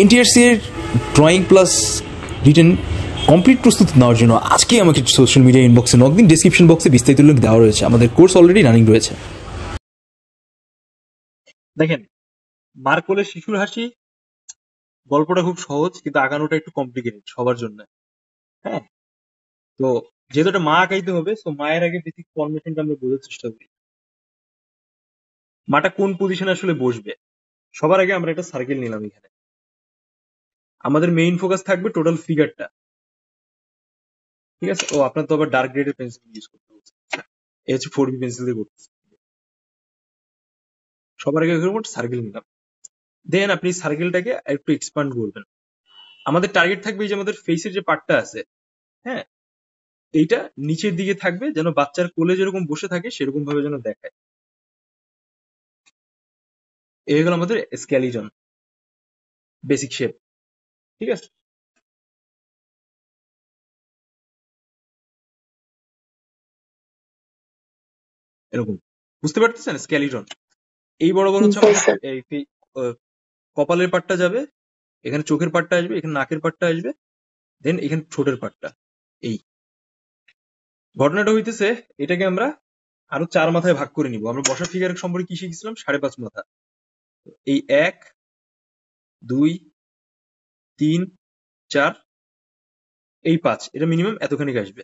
NTRC এর drawing plus written complete প্রস্তুতি নেওয়ার জন্য আজকে আমাকে সোশ্যাল মিডিয়া ইনবক্সে নক দিন। ডিসক্রিপশন বক্সে বিস্তারিত লিঙ্ক দেওয়া রয়েছে। আমাদের কোর্স অলরেডি রানিং রয়েছে। দেখেন, মার কোলে শিশুর হাসি গল্পটা খুব সহজ, কিন্তু আঁকানোটা একটু কমপ্লিকেটেড সবার জন্য। হ্যাঁ, তো যেহেতু একটা মা আঁকাইতে হবে, তো মায়ের আগে বেসিক ফরমেশনটা আমরা বোঝার চেষ্টা করি। মাটা কোন পজিশনে আসলে বসবে। সবার আগে আমরা একটা সার্কেল নিলাম এখানে। আমাদের মেইন ফোকাস থাকবে টোটাল ফিগারটা, ঠিক আছে? ও আপনার তো আবার ডার্ক গ্রেডের পেন্সিল ইউজ করতে হচ্ছে, এই হচ্ছে 4B পেন্সিল দিয়ে করতেছে। সবার আগে সার্কেল নিলাম, দেন আপনি সার্কেলটাকে একটু এক্সপান্ড করবেন। আমাদের টার্গেট থাকবে এই যে আমাদের ফেসের যে পার্টটা আছে, হ্যাঁ, এইটা নিচের দিকে থাকবে, যেন বাচ্চার কোলে যেরকম বসে থাকে সেরকম ভাবে যেন দেখায়। এই হয়ে গেল আমাদের স্কেলিটন বেসিক শেপ, ঠিক আছে? এরকম বুঝতে পারতেছেন স্কেলিটন। এই বরাবর হচ্ছে আমাদের এই কপালের পাটটা যাবে, এখানে চোখের পাটটা আসবে, এখানে নাকের পাটটা আসবে, দেন এখানে ঠোঁটের পাটটা। এই ঘটনাটা হইতেছে, এটাকে আমরা আরো 4 মাথায় ভাগ করে নিব। আমরা বসা ফিগার সম্পর্কে কি শিখেছিলাম? 5.5 মাথা। এই 1, 2, 3, 4, এই 5, এটা মিনিমাম এতখানি আসবে।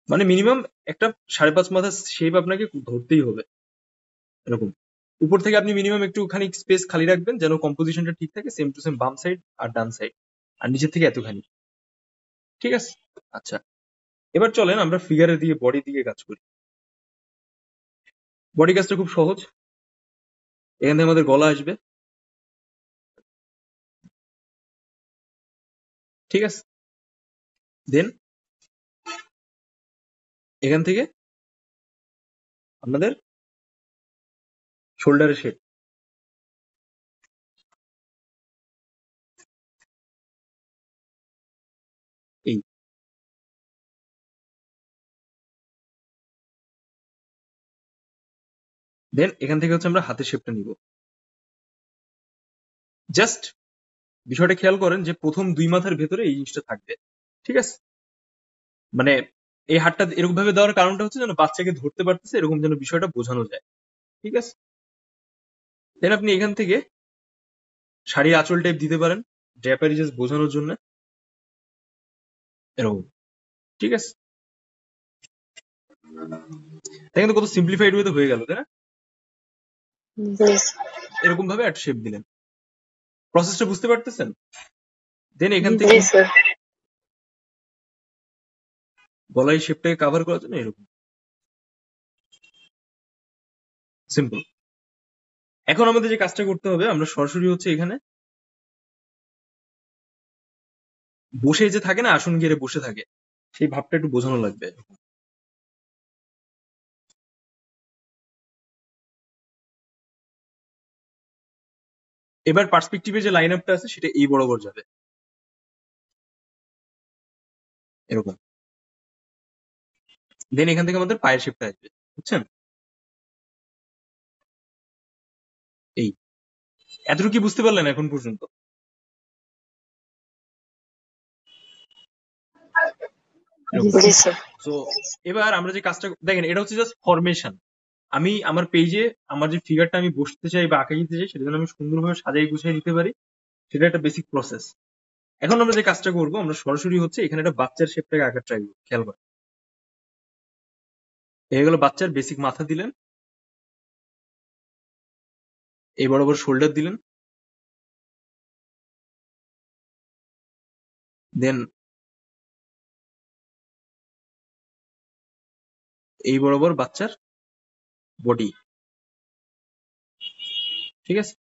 মানে মিনিমাম একটা 5.5 মাথা শেপ আপনাকে ধরতেই হবে। এরকম উপর থেকে আপনি মিনিমাম একটুখানি স্পেস খালি রাখবেন, যেন কম্পোজিশনটা ঠিক থাকে, সেম টু সেম বাম সাইড আর ডান সাইড, আর নিচের থেকে এতখানি, ঠিক আছে? আচ্ছা, এবার চলেন আমরা ফিগারের দিকে, বডির দিকে কাজ করি। বডি কাজটা খুব সহজ। এখান থেকে আমাদের গলা আসবে, ঠিক আছে? দেন এখান থেকে আমাদের শোল্ডারের শেপ, এই দেন এখান থেকে হচ্ছে আমরা হাতের শেপটা নিব। জাস্ট বিষয়টা খেয়াল করেন যে প্রথম 2 মাথার ভেতরে এই জিনিসটা থাকবে, ঠিক আছে? মানে এই হাতটা এরকম ভাবে দেওয়ার কারণটা হচ্ছে যেন বাচ্চাকে ধরতে পারতেছে, এরকম যেন বিষয়টা বোঝানো যায়, ঠিক আছে? দেন আপনি এখান থেকে শাড়ির আঁচল টাইপ দিতে পারেন, ড্র্যাপারি জাস্ট বোঝানোর জন্য, এরকম, ঠিক আছে? দেখেন তো কত সিম্পলিফাইড ওয়েতে হয়ে গেল, তাই না? এরকম ভাবে একটা শেপ দিলেন। প্রসেসটা বুঝতে পারতেছেন? দেন এখান থেকে গলায় শেপটাকে কভার করার জন্য এরকম সিম্পল। এখন আমাদের যে কাজটা করতে হবে, আমরা সরাসরি হচ্ছে এখানে বসে যে থাকে না, আসন ঘিরে বসে থাকে, সেই ভাবটা একটু বোঝানো লাগবে। এবার পার্সপেক্টিভে যে লাইন আপটা আছে সেটা এই বরাবর যাবে, এরকম। দেন এখান থেকে আমাদের পায়ের শেপটা আসবে, বুঝছেন? এই এতটুকু কি বুঝতে পারলেন এখন পর্যন্ত? তো এবার আমরা যে কাজটা দেখেন, এটা হচ্ছে জাস্ট ফরমেশন। আমি আমার পেজে আমার যে ফিগারটা আমি বসতে চাই বা আঁকা দিতে চাই, সেটা যেন আমি সুন্দরভাবে সাজাই গুছিয়ে দিতে পারি, সেটা একটা বেসিক প্রসেস। এখন আমরা যে কাজটা করবো, আমরা সরাসরি হচ্ছে এখানে একটা বাচ্চার শেপটাকে আঁকার ট্রাই করবো। খেয়াল করেন, হয়ে গেল বাচ্চার বেসিক মাথা দিলেন, এই বরাবর শোল্ডার দিলেন, দেন এই বরাবর বাচ্চার বডি, ঠিক আছে?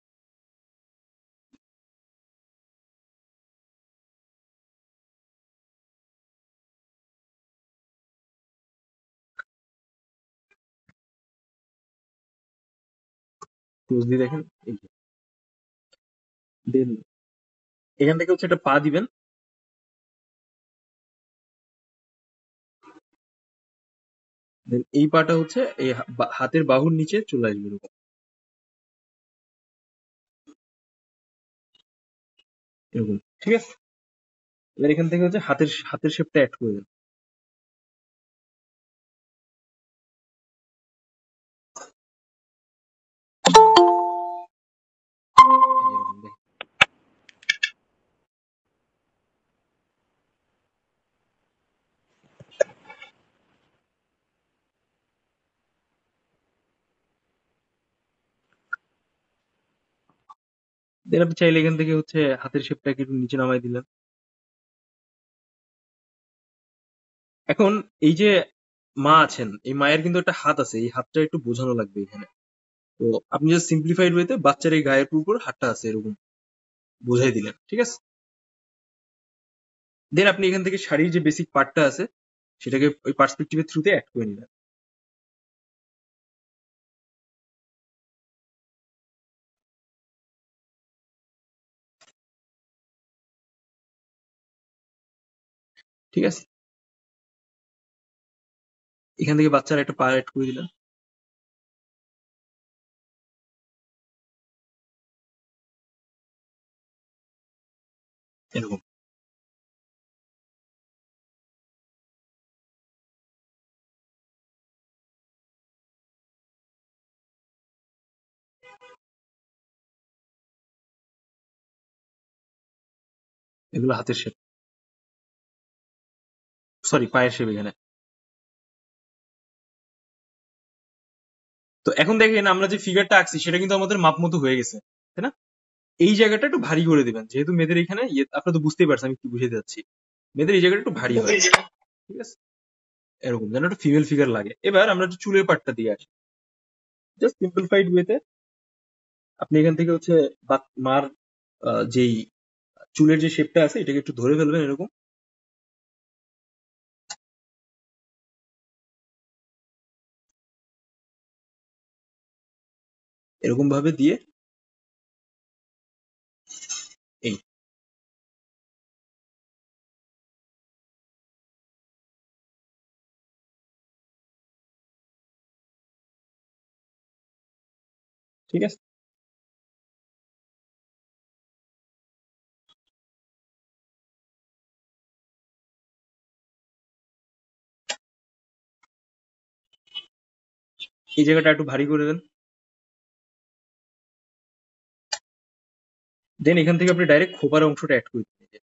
ক্লোজলি দেখেন, এই যে। দেন এখান থেকে হচ্ছে একটা পা দিবেন, দেন এই পাটা হচ্ছে এই হাতের বাহুর নিচে চলে আসবে, এরকম। এরকম, ঠিক আছে? এবার এখান থেকে হচ্ছে হাতের হাতের শেপটা অ্যাড করে দেন। এরকম দেখেন। দেন আপনি চাইলে এখান থেকে হচ্ছে হাতের শেপটাকে একটু নিচে নামাই দিলেন। এখন এই যে মা আছেন, এই মায়ের কিন্তু একটা হাত আছে, এই হাতটা একটু বোঝানো লাগবে এখানে। তো আপনি জাস্ট সিম্পলিফাইড ওয়েতে বাচ্চার এই গায়ের উপর হাতটা আছে এরকম বোঝাই দিলেন, ঠিক আছে? দেন আপনি এখান থেকে শাড়ির যে বেসিক পার্টটা আছে সেটাকে ওই পার্সপেক্টিভের থ্রুতে অ্যাড করে নিলেন। ঠিক আছে? এখান থেকে বাচ্চার একটা পা অ্যাড করে দিলেন। এরকম। এগুলো হাতের শেপ, সরি পায়ের শেপ এখানে। তো এখন দেখেন আমরা যে ফিগারটা আঁকছি সেটা কিন্তু আমাদের মাপ মতো হয়ে গেছে, তাই না? এই জায়গাটা একটু ভারী করে দিবেন, যেহেতু মেয়েদের এখানে আপনারা তো বুঝতেই পারছেন আমি কি বুঝাতে যাচ্ছি। মেয়েদের এই জায়গাটা একটু ভারী হয়, ঠিক আছে? এরকম যেন একটা ফিমেল ফিগার লাগে। এবার আমরা একটু চুলের পাটটা দিয়ে আসি। জাস্ট সিম্পলিফাইড ওয়েতে আপনি এখান থেকে হচ্ছে মার যেই চুলের যে শেপটা আছে এটাকে একটু ধরে ফেলবেন এরকম। এরকম ভাবে দিয়ে এই, ঠিক আছে? এই জায়গাটা একটু ভারী করে দেন। দেন এখান থেকে আপনি ডাইরেক্ট খোপার অংশটা অ্যাড করে দিন।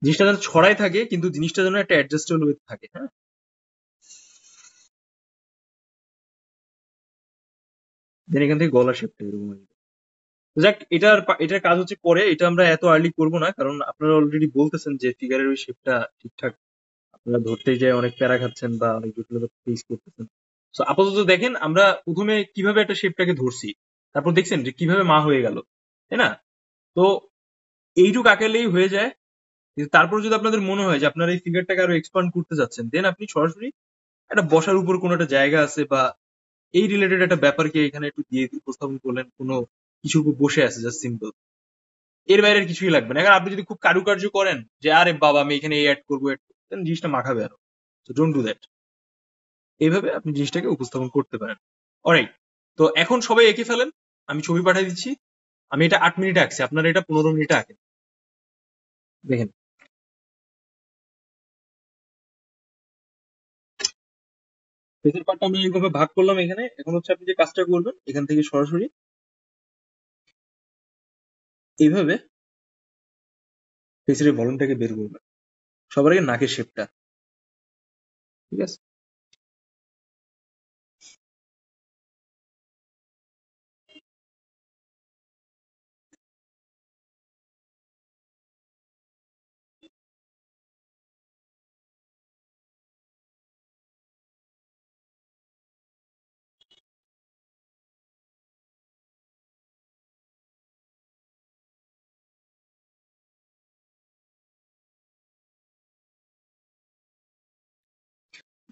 জিনিসটা যেন ছড়াই থাকে কিন্তু জিনিসটা যেন একটা অ্যাডজাস্টেবল ওয়েতে থাকে, হ্যাঁ? দেন এখান থেকে গলা শেপটা এরকম আসবে। যাক, এটার কাজ হচ্ছে পরে, এটা আমরা এত আর্লি করবো না, কারণ আপনারা অলরেডি বলতেছেন যে ফিগারের ওই শেপটা ঠিকঠাক আপনারা ধরতে যায় অনেক প্যারা খাচ্ছেন বা অনেক জটিলতা ফেস করতেছেন। তো আপাতত দেখেন আমরা প্রথমে কিভাবে একটা শেপটাকে ধরছি, তারপর দেখছেন যে কিভাবে মা হয়ে গেল, তাই না? তো এইটুকু আঁকালেই হয়ে যায়। কিন্তু তারপর যদি আপনাদের মনে হয় যে আপনারা এই ফিগারটাকে আরো এক্সপান্ড করতে যাচ্ছেন, দেন আপনি সরাসরি একটা বসার উপর কোনো একটা জায়গা আছে বা এই রিলেটেড একটা ব্যাপারকে এখানে একটু দিয়ে উপস্থাপন করলেন, কোনো কিছুর উপর বসে আছে জাস্ট সিম্পল। এর বাইরে আর কিছুই লাগবে না। এখন আপনি যদি খুব কারুকার্য করেন যে আরে বাবা আমি এখানে এই অ্যাড করবো দেন জিনিসটা মাখাবে আরো। তো ডোন্ট ডু দ্যাট। এইভাবে আপনি জিনিসটাকে উপস্থাপন করতে পারেন। অলরাইট, তো এখন সবাই এঁকে ফেলেন, আমি ছবি পাঠিয়ে দিচ্ছি। আমি এটা 8 মিনিটে আঁকছি, আপনারা এটা 15 মিনিটে আঁকেন। দেখেন ফেসের পার্টটা আমি এইভাবে ভাগ করলাম এখানে। এখন হচ্ছে আপনি যে কাজটা করবেন এখান থেকে সরাসরি এইভাবে ফেসের ভলিউমটাকে বের করবেন। সবার আগে নাকের শেপটা, ঠিক আছে?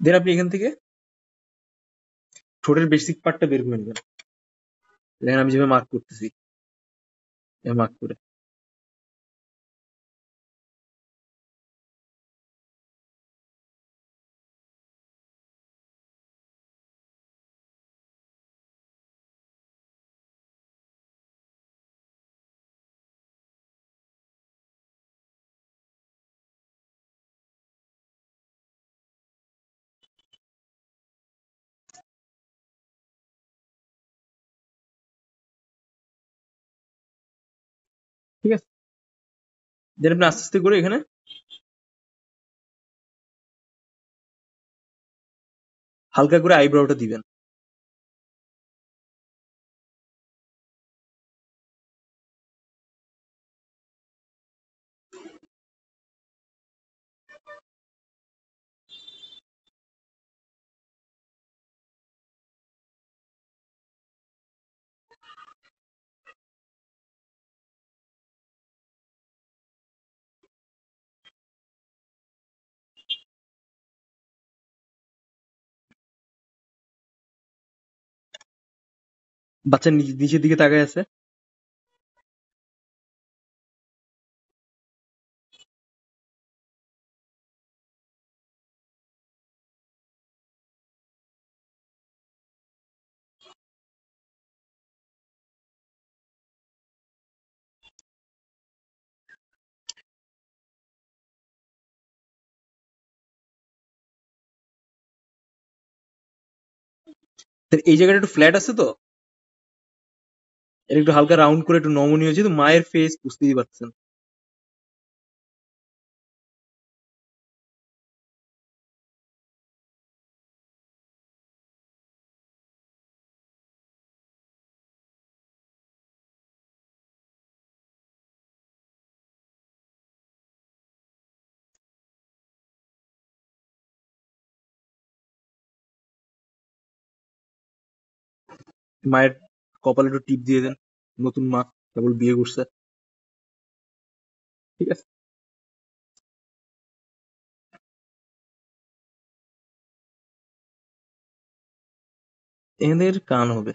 দেন আপনি এখান থেকে ঠোঁটের বেসিক পার্টটা বের করে নেবেন। দেখেন আমি যেভাবে মার্ক করতেছি, মার্ক করে ঠিক আছে, দেন আপনি আস্তে আস্তে করে এখানে হালকা করে আইব্রোটা দিবেন। বাচ্চা নিচের দিকে তাকায় আছে। তো এই জায়গাটা একটু ফ্ল্যাট আছে তো, এটা একটু হালকা রাউন্ড করে একটু নমনীয়, যেহেতু মায়ের ফেস বুঝতেই পারছেন। মায়ের কপালে একটু টিপ দিয়ে দেন, নতুন মা কেবল বিয়ে করছে। ঠিক আছে, এদের কান হবে।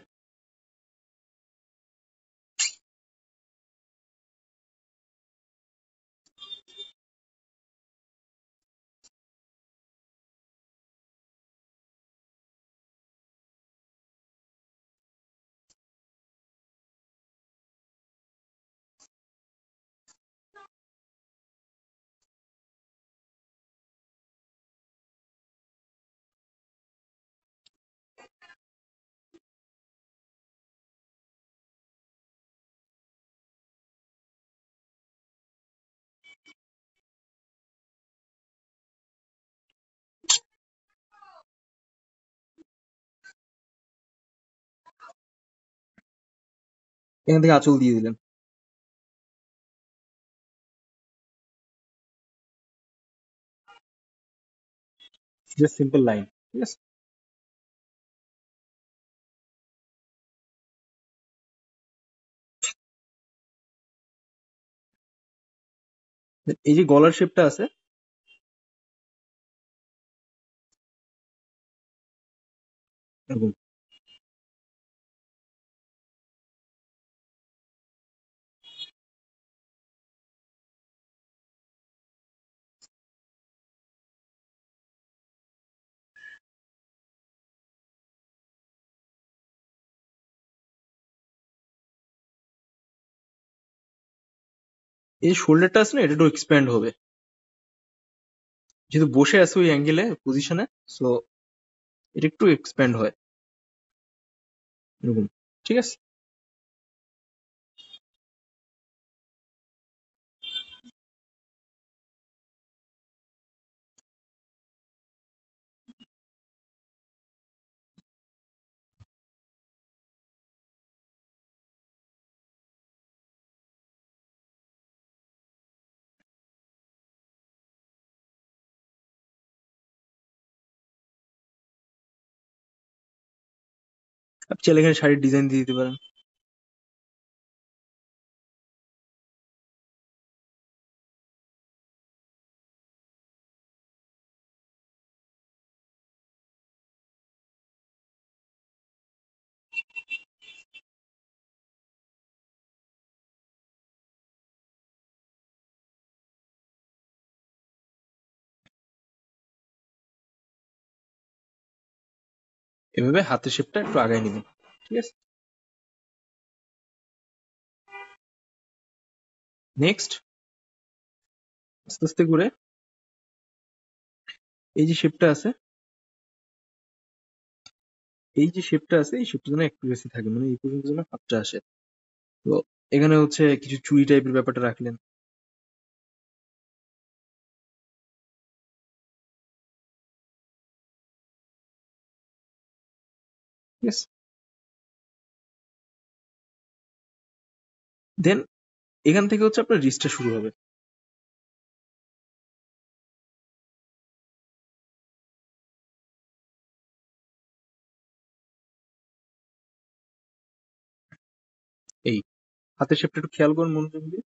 এখান থেকে আঁচল দিয়ে দিলেন, জাস্ট সিম্পল লাইন। ঠিক আছে, এই যে গলার শেপটা আছে, এরকম এই শোল্ডারটা আছে না, এটা একটু এক্সপ্যান্ড হবে, যেহেতু বসে আছে ওই অ্যাঙ্গেলে পজিশনে, সো এটা একটু এক্সপ্যান্ড হয় এরকম। ঠিক আছে, আপনি চাইলে এখানে শাড়ির ডিজাইন দিয়ে দিতে পারেন। এভাবে হাতের শেপটা একটু আগায় নেবেন। ঠিক আছে, নেক্সট আস্তে আস্তে করে এই যে শেপটা আছে, এই শেপটা যেন একটু বেশি থাকে, মানে এই পর্যন্ত যেন হাতটা আসে। তো এখানে হচ্ছে কিছু চুড়ি টাইপের ব্যাপারটা রাখলেন। ঠিক আছে, দেন এখান থেকে হচ্ছে আপনার রিস্টটা শুরু হবে। এই হাতের শেপটা একটু খেয়াল করুন মনোযোগ দিয়ে।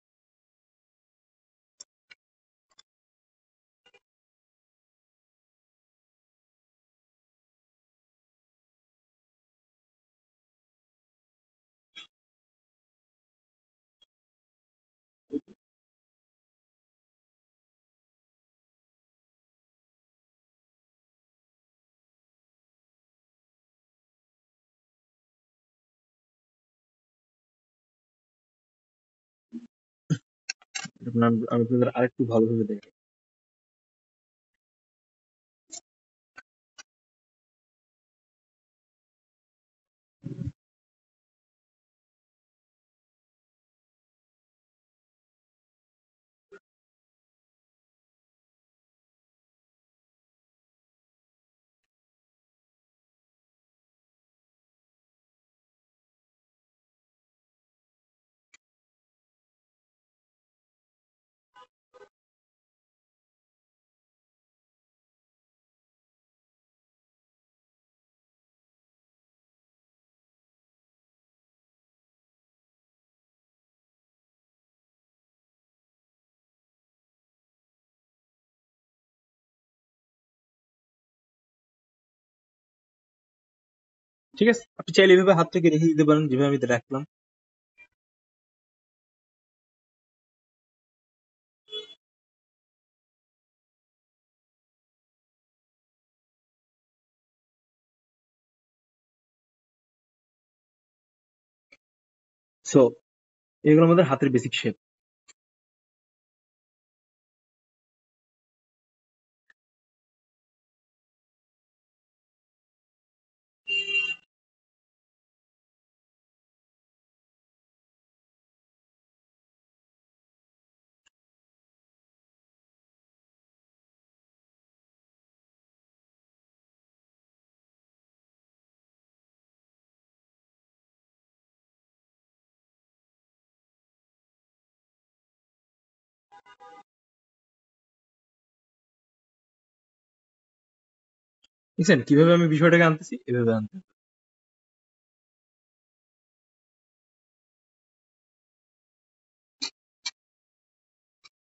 আমি আপনাদের আরেকটু ভালোভাবে দেখি। ঠিক আছে, আপনি চাইলে এভাবে হাতটাকে রেখে দিতে পারেন যেভাবে আমি রাখলাম। সো এগুলো আমাদের হাতের বেসিক শেপ। দেখছেন কিভাবে আমি বিষয়টাকে আনতেছি? এভাবে আনতে হবে।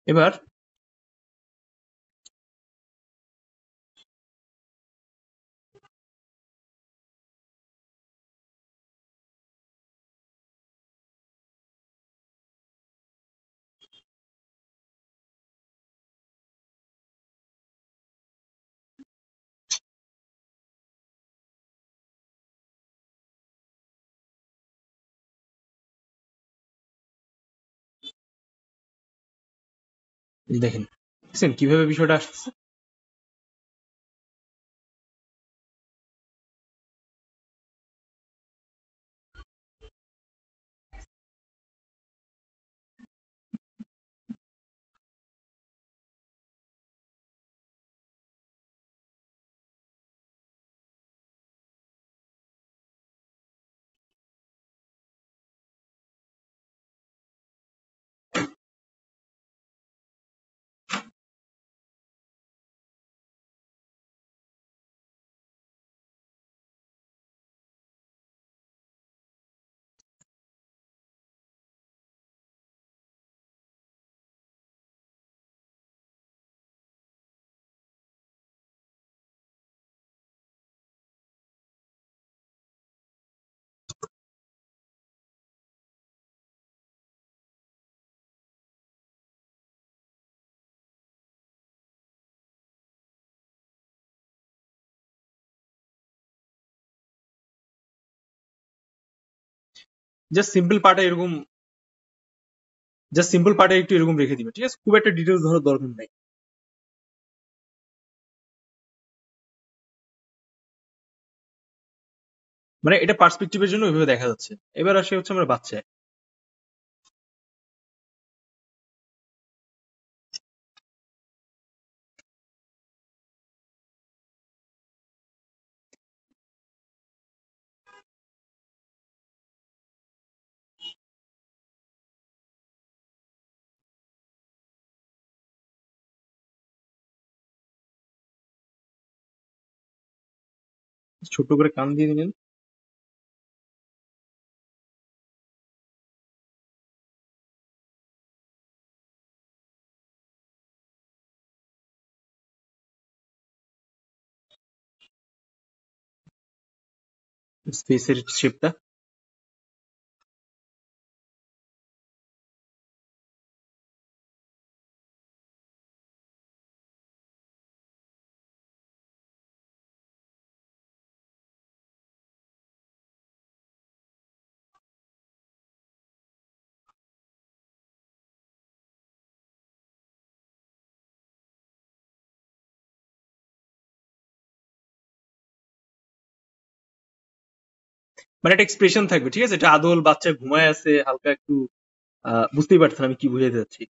এবার এই দেখেন, দেখছেন কিভাবে বিষয়টা আসতেছে? জাস্ট সিম্পল পার্টে এরকম, জাস্ট সিম্পল পার্টে একটু এরকম রেখে দিবেন। ঠিক আছে, খুব একটা ডিটেলস ধরার দরকার নাই। মানে এটা পার্সপেক্টিভের জন্য ওইভাবে দেখা যাচ্ছে। এবার আসে হচ্ছে আমরা বাচ্চায়। ছোট্ট করে কান দিয়ে দিলেন। ফেসের শেপটা। মানে একটা এক্সপ্রেশন থাকবে, ঠিক আছে? এটা আদল বাচ্চা ঘুমায় আছে হালকা একটু, বুঝতেই পারছেন আমি কি বুঝাতে চাচ্ছি।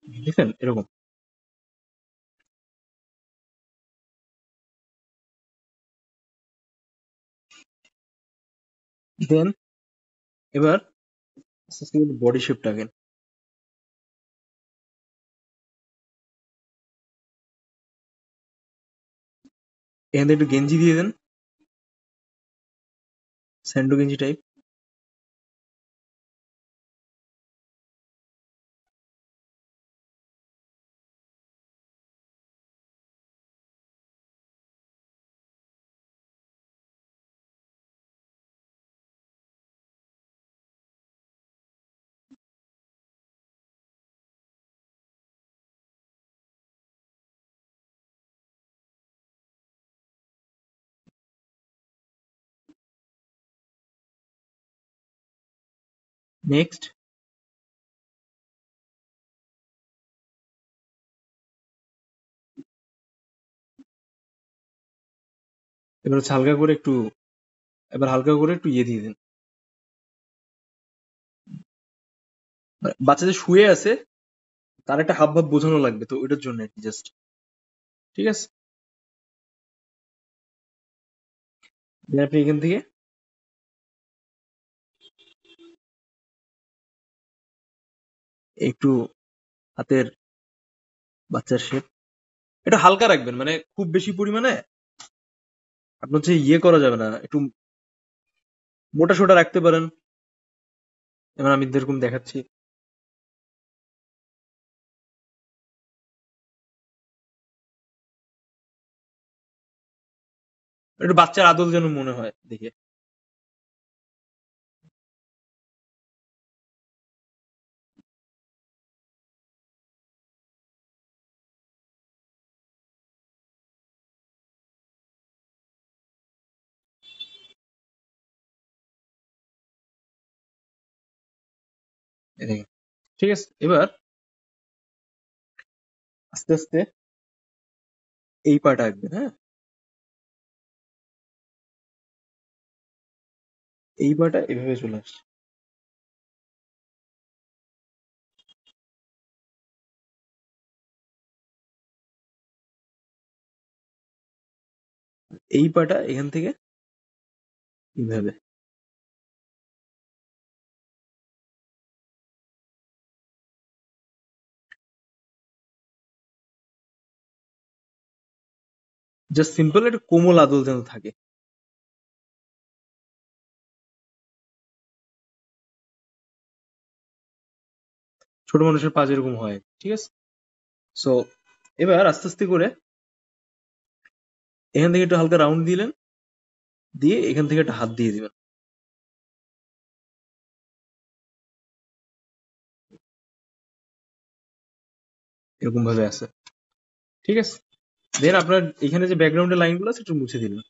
বুঝছেন? এরকম। দেন এবার আস্তে আস্তে বডি শেপটা আঁকেন। এখান থেকে একটু গেঞ্জি দিয়ে দেন, স্যান্ডো গেঞ্জি টাইপ। নেক্সট এবার হচ্ছে হালকা করে একটু ইয়ে দিয়ে দেন। মানে বাচ্চা যে শুয়ে আছে তার একটা হাবভাব বোঝানো লাগবে, তো ওইটার জন্য আর কি, জাস্ট। ঠিক আছে? then আপনি এখান থেকে একটু হাতের বাচ্চার শেপ এটা হালকা রাখবেন, মানে খুব বেশি পরিমাণে আপনার হচ্ছে ইয়ে করা যাবে না, একটু মোটা সোটা রাখতে পারেন। এবার আমি যেরকম দেখাচ্ছি, একটু বাচ্চার আদল যেন মনে হয় দেখে। এই দেখেন। ঠিক আছে? এবার আস্তে আস্তে এই পার্ট আঁকবেন। হ্যাঁ, এই পাটা এভাবে চলে আসছে। এই পাটা এখান থেকে এইভাবে। জাস্ট সিম্পল একটা কোমল আদল যেন থাকে। ছোট মানুষের পা যেরকম হয়, ঠিক আছে? সো এবার আস্তে আস্তে করে এখান থেকে একটু হালকা রাউন্ড দিলেন, দিয়ে এখান থেকে একটা হাত দিয়ে দিবেন, এরকম ভাবে আছে। ঠিক আছে? দেন আপনার এখানে যে ব্যাকগ্রাউন্ডের লাইনগুলো আছে একটু মুছে দিলেন।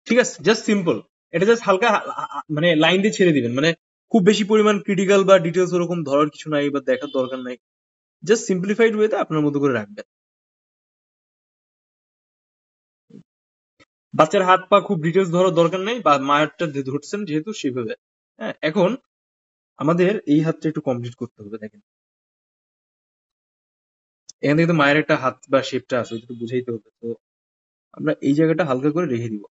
ঠিক আছে? Just simple. এটা জাস্ট হালকা মানে লাইন দিয়ে ছেড়ে দিবেন, মানে খুব বেশি পরিমাণ ক্রিটিক্যাল বা ডিটেলস ওরকম ধরার কিছু নাই বা দেখার দরকার নাই। জাস্ট সিম্পলিফাইড ওয়েতে আপনার মতো করে রাখবেন। বাচ্চার হাত পা খুব ডিটেলস ধরার দরকার নেই, বা মায়েরটা ধরছেন যেহেতু সেভাবে। হ্যাঁ, এখন আমাদের এই হাতটা একটু কমপ্লিট করতে হবে। দেখেন এখান থেকে তো মায়ের একটা হাত বা শেপটা আছে, ওইটা তো বুঝাইতে হবে। তো আমরা এই জায়গাটা হালকা করে রেখে দিব।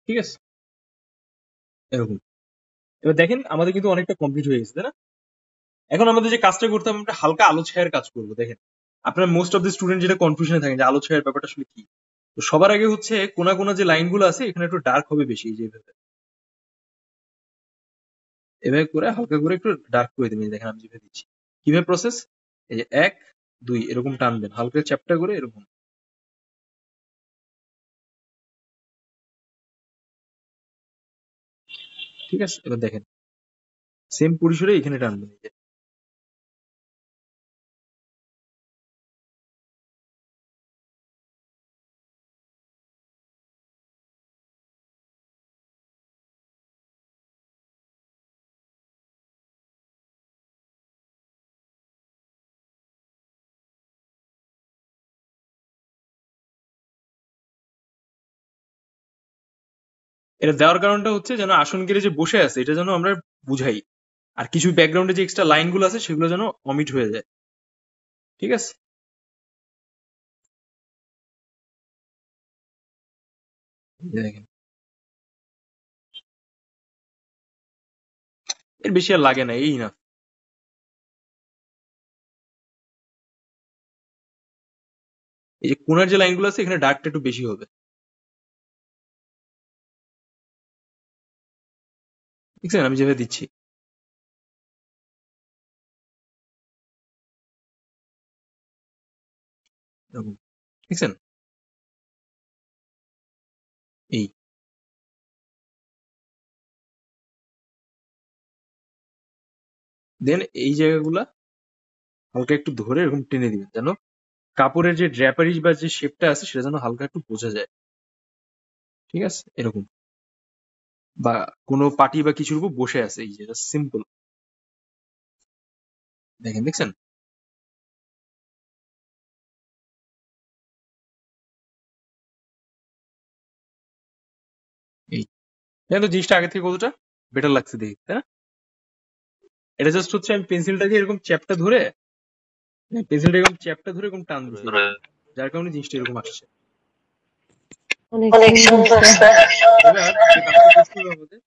ঠিক আছে, এরকম। এবার দেখেন আমাদের কিন্তু অনেকটা কমপ্লিট হয়ে গেছে, তাই না? এখন আমাদের যে কাজটা করতে হবে, আমরা হালকা আলো ছায়ার কাজ করবো। দেখেন আপনার মোস্ট অফ দ্য স্টুডেন্ট যেটা কনফিউশনে থাকেন যে আলো ছায়ার ব্যাপারটা আসলে কি। তো সবার আগে হচ্ছে কোনা কোনা যে লাইনগুলো আছে এখানে একটু ডার্ক হবে বেশি, এই যে এভাবে এভাবে করে হালকা করে একটু ডার্ক করে দেবেন। এই দেখেন আমি যেভাবে দিচ্ছি, কিভাবে প্রসেস, এই যে 1 2 এরকম টানবেন হালকা চ্যাপটা করে এরকম। ঠিক আছে, এবার দেখেন সেম পরিসরে এখানে টানবেন। এই যে এটা দেওয়ার কারণটা হচ্ছে যেন আসন গেড়ে যে বসে আছে এটা যেন আমরা বুঝাই, আর কিছু ব্যাকগ্রাউন্ডে যে এক্সট্রা লাইনগুলো আছে সেগুলো যেন অমিট হয়ে যায়। ঠিক আছে, এই যে দেখেন এর বেশি আর লাগে না, এই না। এই যে কোণার যে লাইনগুলো আছে এখানে ডার্কটা একটু বেশি হবে। দেখছেন আমি যেভাবে দিচ্ছি, এরকম। দেখছেন এই, দেন এই জায়গাগুলা হালকা একটু ধরে এরকম টেনে দিবেন যেন কাপড়ের যে ড্র্যাপারিজ বা যে শেপটা আছে সেটা যেন হালকা একটু বোঝা যায়। ঠিক আছে, এরকম। বা কোনো পার্টি বা কিছুর উপর বসে আছে, এই যে সিম্পল। দেখেন, দেখছেন এই, দেখেন তো জিনিসটা আগে থেকে কতটা বেটার লাগছে দেখি, তাই না? এটা জাস্ট হচ্ছে আমি পেন্সিলটাকে এরকম চ্যাপটা ধরে, পেন্সিলটা এরকম চ্যাপটা ধরে এরকম টান দিচ্ছি, যার কারণে জিনিসটা এরকম আসছে। অনেক অনেক সুন্দর সুন্দর স্যার। স্যার। এবার যে কাজটা করতে হবে আমাদের,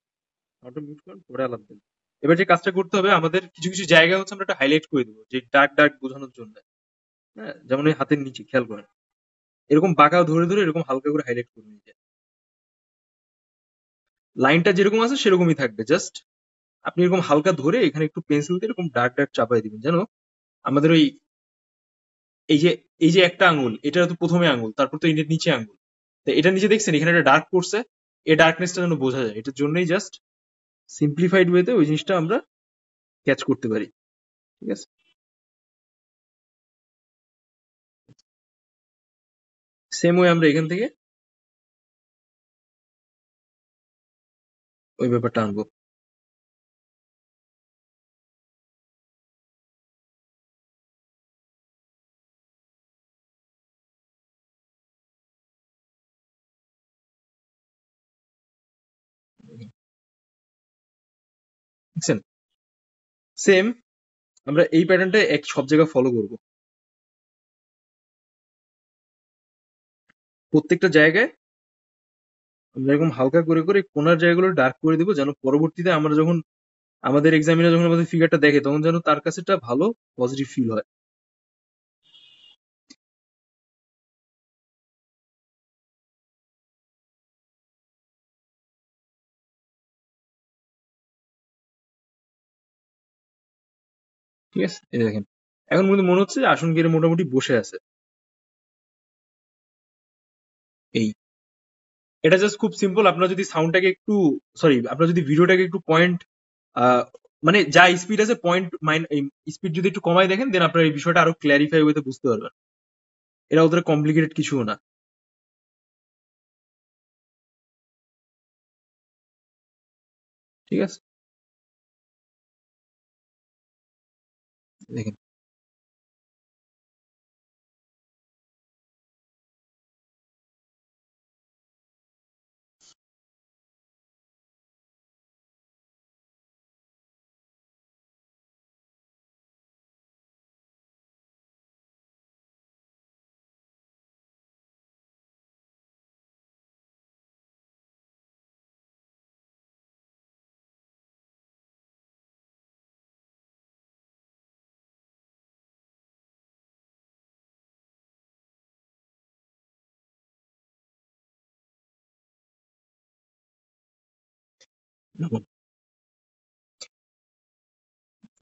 অটো মিউট করেন পরে আলাপ দেন। এবার যে কাজটা করতে হবে আমাদের কিছু কিছু জায়গা হচ্ছে আমরা একটা হাইলাইট করে দেবো, যে ডার্ক ডার্ক বোঝানোর জন্য। হ্যাঁ, যেমন এই হাতের নিচে খেয়াল করেন এরকম বাঁকা ধরে ধরে এরকম হালকা করে হাইলাইট করে নিয়ে যায়। লাইনটা যেরকম আছে সেরকমই থাকবে, জাস্ট আপনি এরকম হালকা ধরে এখানে একটু পেন্সিল দিয়ে এরকম ডার্ক ডার্ক চাপাই দিবেন যেন আমাদের ওই, এই যে এই যে একটা আঙ্গুল এটা তো প্রথমে আঙ্গুল, তারপর তো এটার নিচে আঙ্গুল, তো এটা নিচে দেখছেন এখানে একটা ডার্ক পড়ছে, এই ডার্কনেসটা যেন বোঝা যায়, এটার জন্যই জাস্ট সিম্পলিফাইড ওয়েতে ওই জিনিসটা আমরা ক্যাচ করতে পারি। ঠিক আছে, সেম ওয়ে আমরা এখান থেকে ওই ব্যাপারটা আনবো। বুঝছেন, সেম আমরা এই প্যাটার্নটা এক সব জায়গায় ফলো করব। প্রত্যেকটা জায়গায় আমরা এরকম হালকা করে করে কোনার জায়গাগুলো ডার্ক করে দিব যেন পরবর্তীতে আমরা যখন আমাদের এক্সামিনার যখন আমাদের ফিগারটা দেখে তখন যেন তার কাছে একটা ভালো পজিটিভ ফিল হয়। ঠিক আছে, এই দেখেন এখন কিন্তু মনে হচ্ছে যে আসন গেড়ে মোটামুটি বসে আছে। এই, এটা জাস্ট খুব সিম্পল। আপনারা যদি সাউন্ডটাকে একটু, সরি, আপনারা যদি ভিডিওটাকে একটু পয়েন্ট, মানে যা স্পিড আছে পয়েন্ট স্পিড যদি একটু কমাই দেখেন দেন আপনার এই বিষয়টা আরো ক্ল্যারিফাই হইতে বুঝতে পারবেন। এটা ওদের কমপ্লিকেটেড কিছুও না। ঠিক আছে, দেখেন।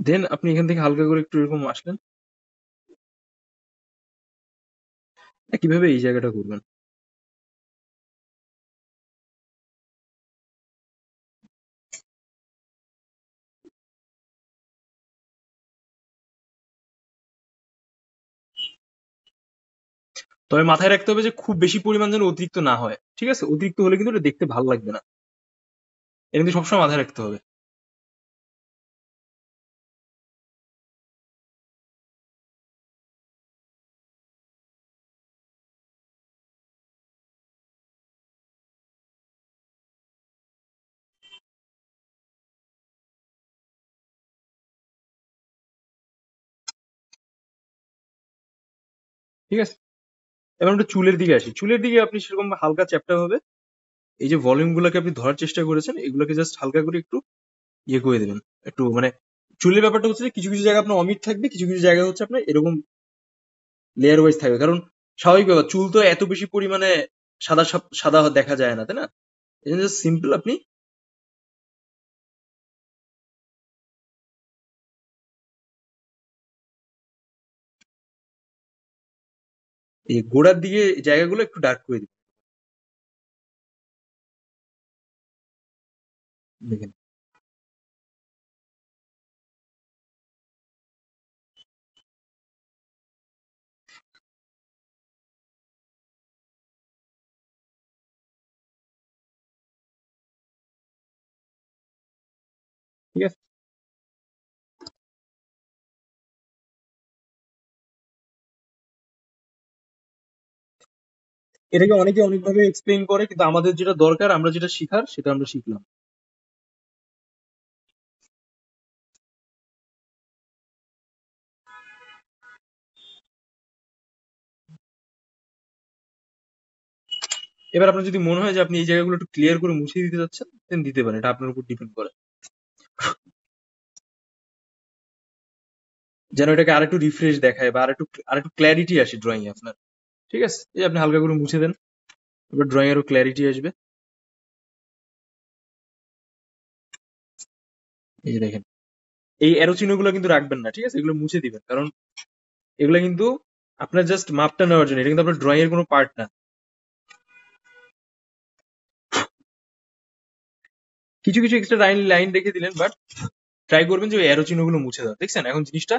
দেন আপনি এখান থেকে হালকা করে একটু এরকম আসলেন, কিভাবে এই জায়গাটা করবেন। তবে মাথায় রাখতে হবে যে খুব বেশি পরিমাণ যেন অতিরিক্ত না হয়, ঠিক আছে? অতিরিক্ত হলে কিন্তু এটা দেখতে ভালো লাগবে না, এটা কিন্তু সবসময় মাথায় রাখতে হবে। ঠিক আছে, এবার আমরা চুলের দিকে আসি। চুলের দিকে আপনি সেরকম হালকা চ্যাপ্টা হবে, এই যে ভলিউম গুলোকে আপনি ধরার চেষ্টা করেছেন, এগুলোকে জাস্ট হালকা করে একটু ইয়ে করে দেবেন। একটু মানে চুলের ব্যাপারটা হচ্ছে যে কিছু কিছু জায়গায় আপনার অমিট থাকবে, কিছু কিছু জায়গায় হচ্ছে আপনার এরকম লেয়ার ওয়াইজ থাকবে, কারণ স্বাভাবিক ব্যাপার, চুল তো এত বেশি পরিমাণে সাদা সাদা দেখা যায় না, তাই না? এই জন্য জাস্ট সিম্পল আপনি এই গোড়ার দিকে জায়গাগুলো একটু ডার্ক করে দিবেন। দেখেন, ঠিক আছে। এটাকে অনেকে অনেকভাবে এক্সপ্লেইন করে, কিন্তু আমাদের যেটা দরকার, আমরা যেটা শিখার সেটা আমরা শিখলাম। এবার আপনার যদি মনে হয় যে আপনি এই জায়গাগুলো একটু ক্লিয়ার করে মুছে দিতে যাচ্ছেন, দেন দিতে পারেন, এটা আপনার উপর ডিপেন্ড করে, যেন এটাকে আরেকটু রিফ্রেশ দেখায় বা আরেকটু আরেকটু ক্ল্যারিটি আসে ড্রয়িং এ আপনার। ঠিক আছে, এই আপনি হালকা করে মুছে দেন, এবার ড্রয়িং এরও ক্ল্যারিটি আসবে। এই যে দেখেন, এই অ্যারো চিহ্নগুলো কিন্তু রাখবেন না, ঠিক আছে? এগুলো মুছে দিবেন, কারণ এগুলো কিন্তু আপনার জাস্ট মাপটা নেওয়ার জন্য, এটা কিন্তু আপনার ড্রয়িং এর কোনো পার্ট না। কিছু কিছু এক্সট্রা লাইন লাইন রেখে দিলেন, বাট ট্রাই করবেন যে ওই অ্যারো চিহ্নগুলো মুছে দেওয়া। দেখছেন এখন জিনিসটা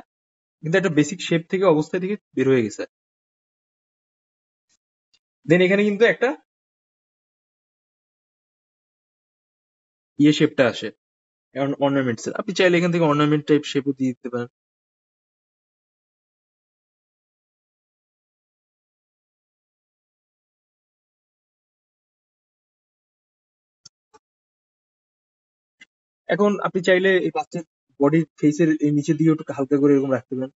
কিন্তু একটা বেসিক শেপ থেকে অবস্থা থেকে বের হয়ে গেছে। দেন এখানে কিন্তু একটা ইয়ে শেপটা আসে, অর্নামেন্টস এর। আপনি চাইলে এখান থেকে অর্নামেন্ট টাইপ শেপও দিয়ে দিতে পারেন। এখন আপনি চাইলে এই বাচ্চার বডির ফেসের এই নিচের দিকে একটু হালকা করে এরকম রাখতে পারেন।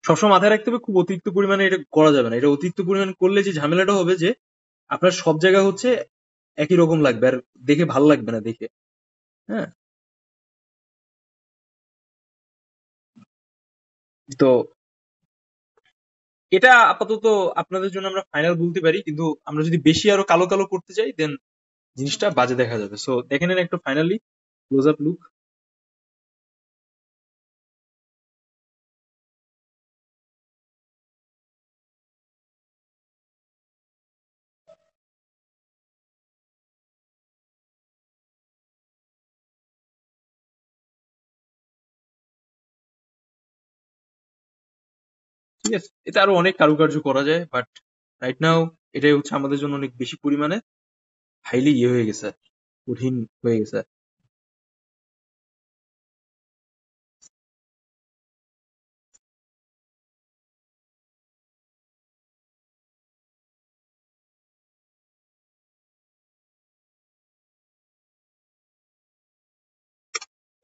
সবসময় মাথায় রাখতে হবে খুব অতিরিক্ত পরিমাণে এটা করা যাবে না। এটা অতিরিক্ত পরিমাণ করলে যে ঝামেলাটা হবে যে আপনার সব জায়গা হচ্ছে একই রকম লাগবে, আর দেখে ভালো লাগবে না দেখে। হ্যাঁ, তো এটা আপাতত আপনাদের জন্য আমরা ফাইনাল বলতে পারি, কিন্তু আমরা যদি বেশি আরো কালো কালো করতে চাই দেন জিনিসটা বাজে দেখা যাবে। সো দেখে নেন একটু ফাইনালি ক্লোজ আপ লুক। ঠিক আছে, এটা আরো অনেক কারুকার্য করা যায়, বাট রাইট নাও এটাই হচ্ছে আমাদের জন্য অনেক বেশি পরিমাণে হাইলি হয়ে গেছে, কঠিন হয়ে গেছে।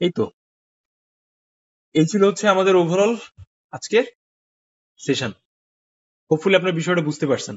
এই তো, এই ছিল হচ্ছে আমাদের ওভারঅল আজকের সেশন। হোপফুলি আপনার বিষয়টা বুঝতে পারছেন।